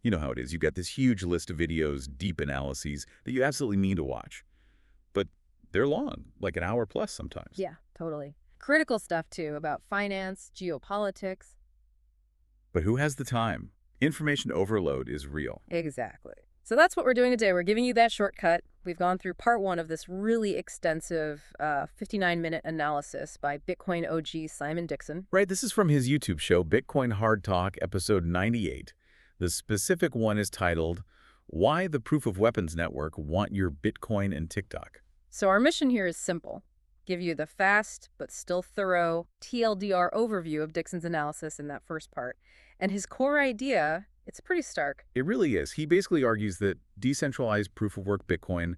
You know how it is. You've got this huge list of videos, deep analyses that you absolutely mean to watch. But they're long, like an hour plus sometimes. Yeah, totally. Critical stuff, too, about finance, geopolitics. But who has the time? Information overload is real. Exactly. So that's what we're doing today. We're giving you that shortcut. We've gone through part one of this really extensive 59-minute analysis by Bitcoin OG Simon Dixon. Right, this is from his YouTube show, Bitcoin Hard Talk, episode 98. The specific one is titled, Why the Proof of Weapons Network Want Your Bitcoin and TikTok. So our mission here is simple. Give you the fast but still thorough TLDR overview of Dixon's analysis in that first part. And his core idea, it's pretty stark. It really is. He basically argues that decentralized proof-of-work Bitcoin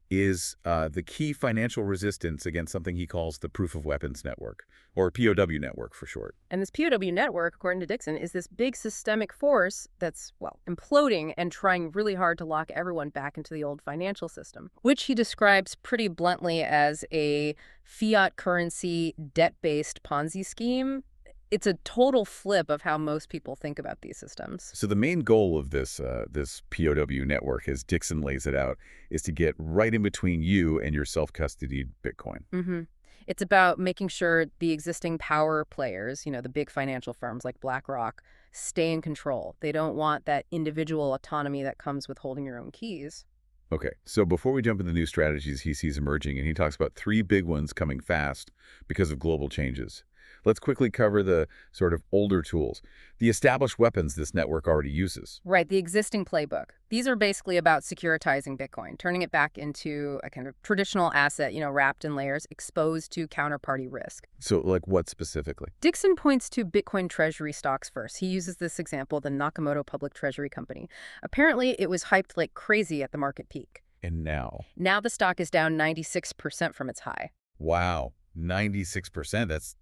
is the key financial resistance against something he calls the Proof of Weapons Network, or POW network for short. And this POW network, according to Dixon, is this big systemic force that's, well, imploding and trying really hard to lock everyone back into the old financial system, which he describes pretty bluntly as a fiat currency, debt-based Ponzi scheme. It's a total flip of how most people think about these systems. So the main goal of this POW network, as Dixon lays it out, is to get right in between you and your self-custodied Bitcoin. Mm-hmm. It's about making sure the existing power players, the big financial firms like BlackRock, stay in control. They don't want that individual autonomy that comes with holding your own keys. Okay, so before we jump into the new strategies he sees emerging, and he talks about 3 big ones coming fast because of global changes. Let's quickly cover the sort of older tools, the established weapons this network already uses. Right, the existing playbook. These are basically about securitizing Bitcoin, turning it back into a kind of traditional asset, wrapped in layers, exposed to counterparty risk. So, like what specifically? Dixon points to Bitcoin treasury stocks first. He uses this example, the Nakamoto Public Treasury Company. Apparently, it was hyped like crazy at the market peak. And now? Now the stock is down 96% from its high. Wow, 96%.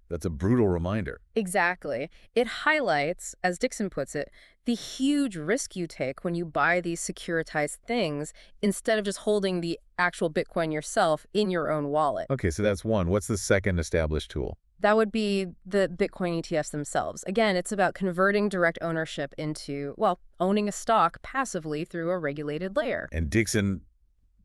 That's a brutal reminder. Exactly. It highlights, as Dixon puts it, the huge risk you take when you buy these securitized things instead of just holding the actual Bitcoin yourself in your own wallet. Okay, so that's one. What's the second established tool? That would be the Bitcoin ETFs themselves. Again, it's about converting direct ownership into, well, owning a stock passively through a regulated layer. And Dixon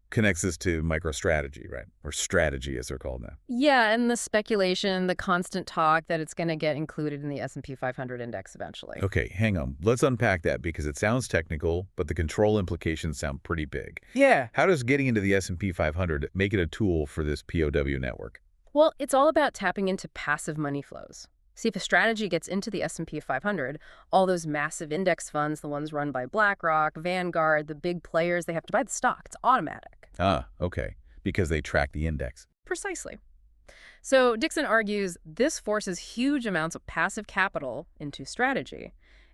connects this to MicroStrategy, right? Or strategy, as they're called now. Yeah, and the speculation, the constant talk that it's going to get included in the S&P 500 index eventually. Okay, hang on. Let's unpack that because it sounds technical, but the control implications sound pretty big. Yeah. How does getting into the S&P 500 make it a tool for this POW network? Well, it's all about tapping into passive money flows. See, if a strategy gets into the S&P 500, all those massive index funds, the ones run by BlackRock, Vanguard, the big players, they have to buy the stock. It's automatic. Ah, okay. Because they track the index. Precisely. So Dixon argues this forces huge amounts of passive capital into strategy.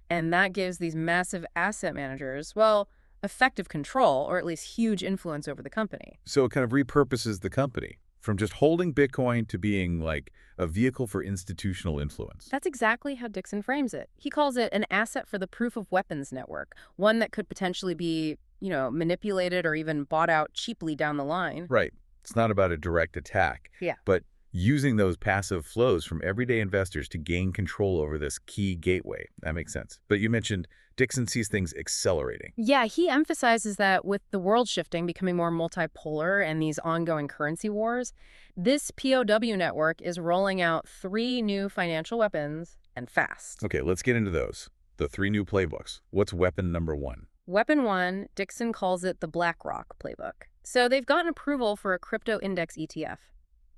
And that gives these massive asset managers, well, effective control, or at least huge influence over the company. So it kind of repurposes the company from just holding Bitcoin to being like a vehicle for institutional influence. That's exactly how Dixon frames it. He calls it an asset for the proof of weapons network, one that could potentially be, manipulated or even bought out cheaply down the line. Right. It's not about a direct attack. Yeah. But using those passive flows from everyday investors to gain control over this key gateway. That makes sense. But you mentioned Dixon sees things accelerating. Yeah, he emphasizes that with the world shifting, becoming more multipolar and these ongoing currency wars, this POW network is rolling out 3 new financial weapons and fast. Okay, let's get into those. The 3 new playbooks. What's weapon number 1? Weapon 1, Dixon calls it the BlackRock playbook. So they've gotten approval for a crypto index ETF.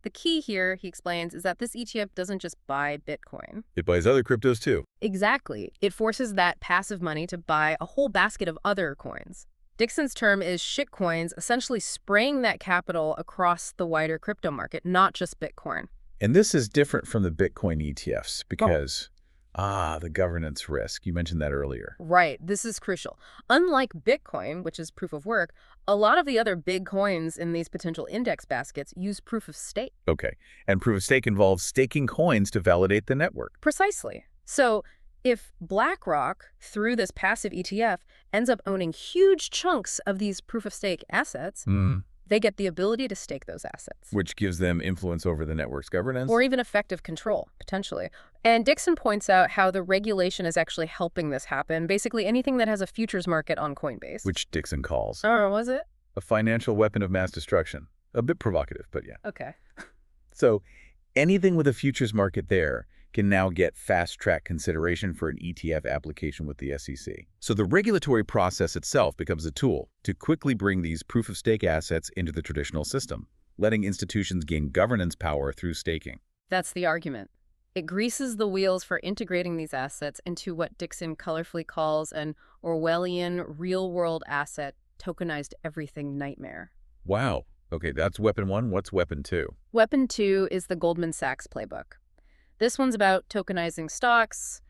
The key here, he explains, is that this ETF doesn't just buy Bitcoin. It buys other cryptos too. Exactly. It forces that passive money to buy a whole basket of other coins. Dixon's term is shitcoins, essentially spraying that capital across the wider crypto market, not just Bitcoin. And this is different from the Bitcoin ETFs because, the governance risk. You mentioned that earlier. Right. This is crucial. Unlike Bitcoin, which is proof of work, a lot of the other big coins in these potential index baskets use proof of stake. Okay. And proof of stake involves staking coins to validate the network. Precisely. So if BlackRock, through this passive ETF, ends up owning huge chunks of these proof of stake assets, They get the ability to stake those assets. Which gives them influence over the network's Or governance, even effective control, potentially. And Dixon points out how the regulation is actually helping this happen. Basically, anything that has a futures market on Coinbase. which Dixon calls Oh, was it? a financial weapon of mass destruction. A bit provocative, but yeah. Okay. So anything with a futures market there can now get fast-track consideration for an ETF application with the SEC. So the regulatory process itself becomes a tool to quickly bring these proof-of-stake assets into the traditional system, letting institutions gain governance power through staking. That's the argument. It greases the wheels for integrating these assets into what Dixon colorfully calls an Orwellian real-world asset tokenized everything nightmare. Wow. Okay, that's weapon one. What's weapon two? Weapon 2 is the Goldman Sachs playbook. This one's about tokenizing stocks,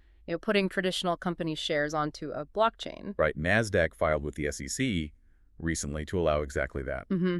putting traditional company shares onto a blockchain. Right, NASDAQ filed with the SEC recently to allow exactly that. Mm-hmm.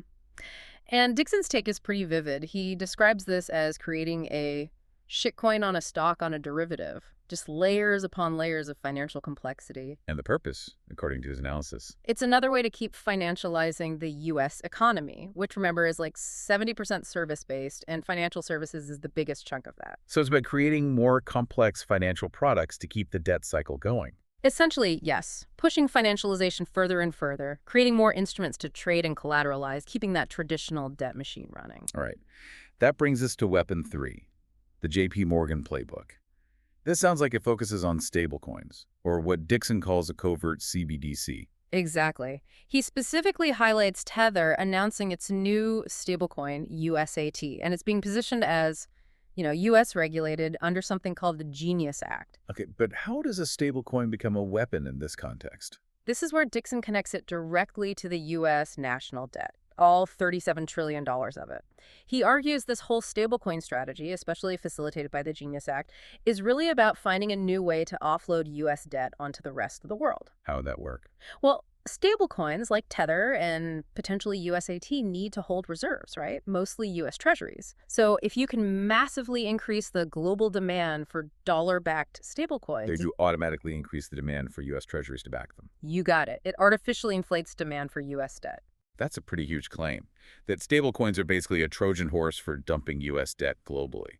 And Dixon's take is pretty vivid. He describes this as creating a shitcoin on a stock on a derivative, just layers upon layers of financial complexity. And the purpose, according to his analysis. It's another way to keep financializing the U.S. economy, which, remember, is like 70% service-based, and financial services is the biggest chunk of that. So it's about creating more complex financial products to keep the debt cycle going. Essentially, yes, pushing financialization further and further, creating more instruments to trade and collateralize, keeping that traditional debt machine running. All right. That brings us to weapon 3, the JP Morgan playbook. This sounds like it focuses on stablecoins, or what Dixon calls a covert CBDC. Exactly. He specifically highlights Tether announcing its new stablecoin, USAT, and it's being positioned as, U.S. regulated under something called the Genius Act. Okay, but how does a stablecoin become a weapon in this context? This is where Dixon connects it directly to the U.S. national debt, all $37 trillion of it. He argues this whole stablecoin strategy, especially facilitated by the Genius Act, is really about finding a new way to offload U.S. debt onto the rest of the world. How would that work? Well, stablecoins like Tether and potentially USAT need to hold reserves, right? Mostly U.S. treasuries. So if you can massively increase the global demand for dollar-backed stablecoins, They do automatically increase the demand for U.S. treasuries to back them. you got it. It artificially inflates demand for U.S. debt. That's a pretty huge claim, that stablecoins are basically a Trojan horse for dumping U.S. debt globally.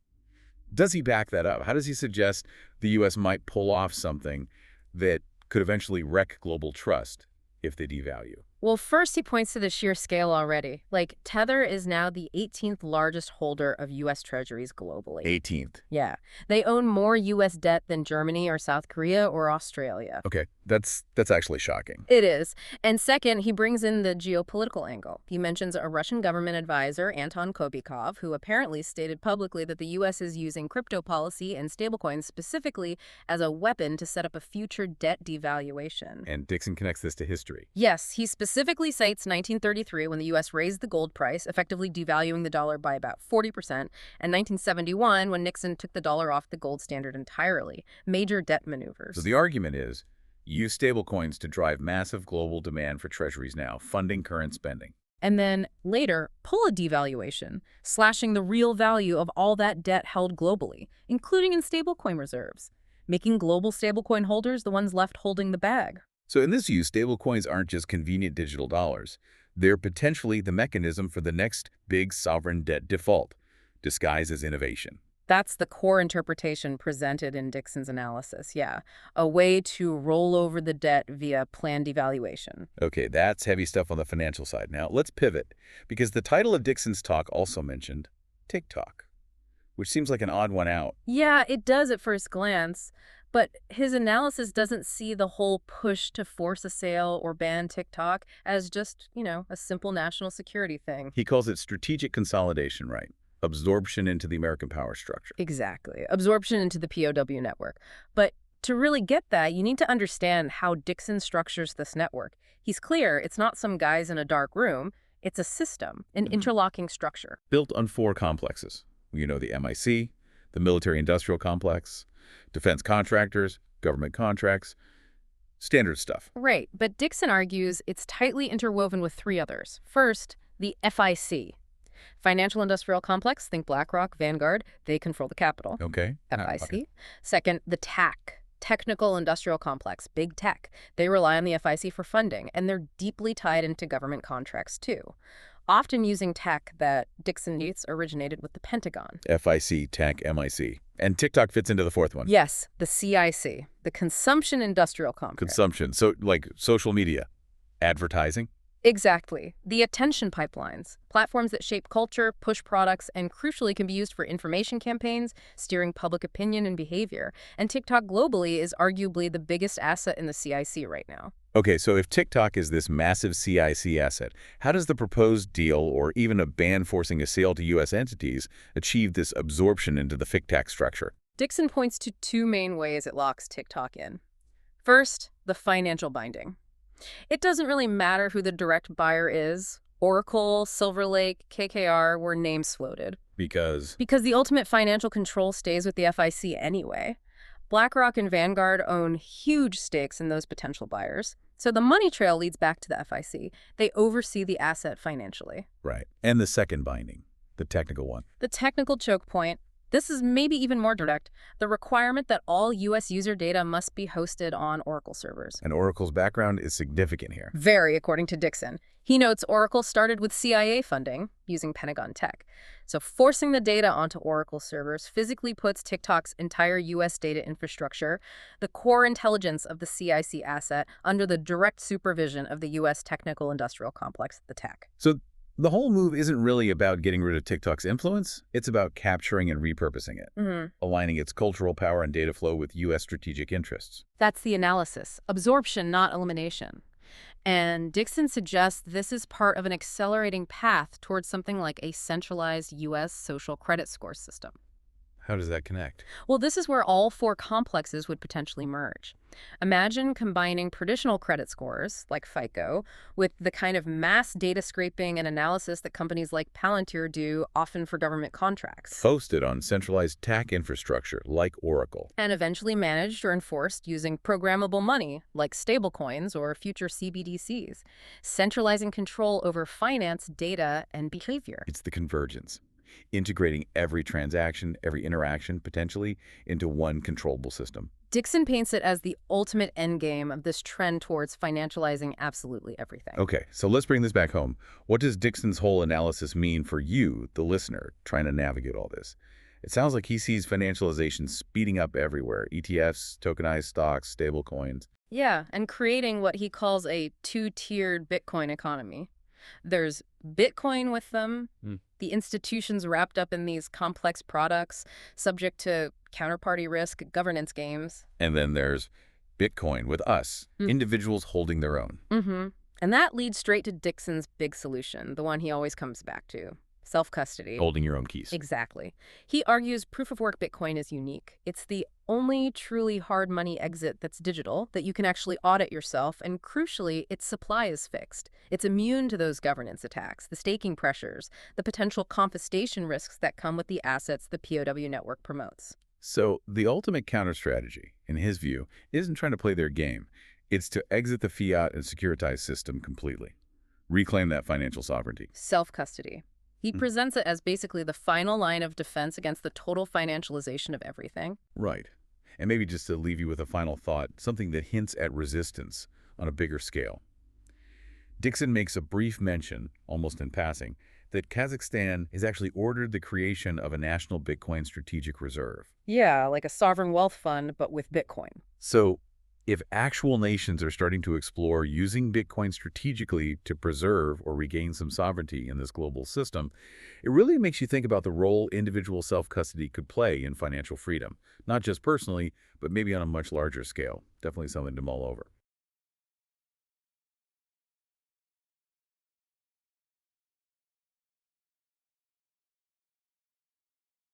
Does he back that up? How does he suggest the U.S. might pull off something that could eventually wreck global trust if they devalue? Well, first he points to the sheer scale already. Like, Tether is now the 18th largest holder of U.S. treasuries globally. 18th. Yeah. They own more U.S. debt than Germany or South Korea or Australia. Okay, that's actually shocking. It is. And second, he brings in the geopolitical angle. He mentions a Russian government advisor, Anton Kobikov, who apparently stated publicly that the U.S. is using crypto policy and stablecoins specifically as a weapon to set up a future debt devaluation. And Dixon connects this to history. Yes, he specifically cites 1933 when the U.S. raised the gold price, effectively devaluing the dollar by about 40%, and 1971 when Nixon took the dollar off the gold standard entirely. Major debt maneuvers. So the argument is, use stablecoins to drive massive global demand for treasuries now, funding current spending. And then later, pull a devaluation, slashing the real value of all that debt held globally, including in stablecoin reserves, making global stablecoin holders the ones left holding the bag. So in this view, stablecoins aren't just convenient digital dollars. They're potentially the mechanism for the next big sovereign debt default, disguised as innovation. That's the core interpretation presented in Dixon's analysis, yeah. A way to roll over the debt via planned devaluation. Okay, that's heavy stuff on the financial side. Now, let's pivot, because the title of Dixon's talk also mentioned TikTok, which seems like an odd one out. Yeah, it does at first glance, but his analysis doesn't see the whole push to force a sale or ban TikTok as just, a simple national security thing. He calls it strategic consolidation, right? Absorption into the American power structure. Exactly. Absorption into the POW network. But to really get that, you need to understand how Dixon structures this network. He's clear it's not some guys in a dark room. It's a system, an interlocking structure. Built on 4 complexes. The MIC, the military-industrial complex, defense contractors, government contracts, standard stuff. Right, but Dixon argues it's tightly interwoven with 3 others. First, the FIC. Financial Industrial Complex, think BlackRock, Vanguard, they control the capital. Okay. FIC. Okay. Second, the TAC, Technical Industrial Complex, big tech. They rely on the FIC for funding, and they're deeply tied into government contracts too. often using tech that Dixon notes originated with the Pentagon. FIC, tech, MIC. And TikTok fits into the fourth one. Yes, the CIC, the Consumption Industrial Complex. Consumption. So, like social media, advertising. Exactly. The attention pipelines, platforms that shape culture, push products, and crucially can be used for information campaigns, steering public opinion and behavior. And TikTok globally is arguably the biggest asset in the CIC right now. Okay, so if TikTok is this massive CIC asset, how does the proposed deal or even a ban forcing a sale to U.S. entities achieve this absorption into the FICTAC structure? Dixon points to two main ways it locks TikTok in. First, the financial binding. It doesn't really matter who the direct buyer is. Oracle, Silver Lake, KKR were names floated. Because Because the ultimate financial control stays with the FIC anyway. BlackRock and Vanguard own huge stakes in those potential buyers. So the money trail leads back to the FIC. They oversee the asset financially. Right. And the second binding, the technical one. The technical choke point. This is maybe even more direct. The requirement that all U.S. user data must be hosted on Oracle servers. And Oracle's background is significant here. Very, according to Dixon. He notes Oracle started with CIA funding using Pentagon tech. So forcing the data onto Oracle servers physically puts TikTok's entire U.S. data infrastructure, the core intelligence of the CIC asset, under the direct supervision of the U.S. technical industrial complex, the tech. So the whole move isn't really about getting rid of TikTok's influence. It's about capturing and repurposing it, aligning its cultural power and data flow with U.S. strategic interests. That's the analysis. Absorption, not elimination. And Dixon suggests this is part of an accelerating path towards something like a centralized U.S. social credit score system. How does that connect? Well, this is where all four complexes would potentially merge. Imagine combining traditional credit scores, like FICO, with the kind of mass data scraping and analysis that companies like Palantir do, often for government contracts. Hosted on centralized TAC infrastructure, like Oracle. And eventually managed or enforced using programmable money, like stablecoins or future CBDCs, centralizing control over finance, data, and behavior. It's the convergence. Integrating every transaction, every interaction, potentially, into one controllable system. Dixon paints it as the ultimate endgame of this trend towards financializing absolutely everything. Okay, so let's bring this back home. What does Dixon's whole analysis mean for you, the listener, trying to navigate all this? It sounds like he sees financialization speeding up everywhere. ETFs, tokenized stocks, stablecoins. Yeah, and creating what he calls a two-tiered Bitcoin economy. There's Bitcoin with them, the institutions wrapped up in these complex products, subject to counterparty risk, governance games. And then there's Bitcoin with us, individuals holding their own. And that leads straight to Dixon's big solution, the one he always comes back to. Self-custody. Holding your own keys. Exactly. He argues proof-of-work Bitcoin is unique. It's the only truly hard money exit that's digital, that you can actually audit yourself, and crucially, its supply is fixed. It's immune to those governance attacks, the staking pressures, the potential confiscation risks that come with the assets the POW network promotes. So the ultimate counter-strategy, in his view, isn't trying to play their game. It's to exit the fiat and securitized system completely. Reclaim that financial sovereignty. Self-custody. He presents it as basically the final line of defense against the total financialization of everything. Right. And maybe just to leave you with a final thought, something that hints at resistance on a bigger scale. Dixon makes a brief mention, almost in passing, that Kazakhstan has actually ordered the creation of a national Bitcoin strategic reserve. Yeah, like a sovereign wealth fund, but with Bitcoin. So if actual nations are starting to explore using Bitcoin strategically to preserve or regain some sovereignty in this global system, it really makes you think about the role individual self-custody could play in financial freedom, not just personally, but maybe on a much larger scale. Definitely something to mull over.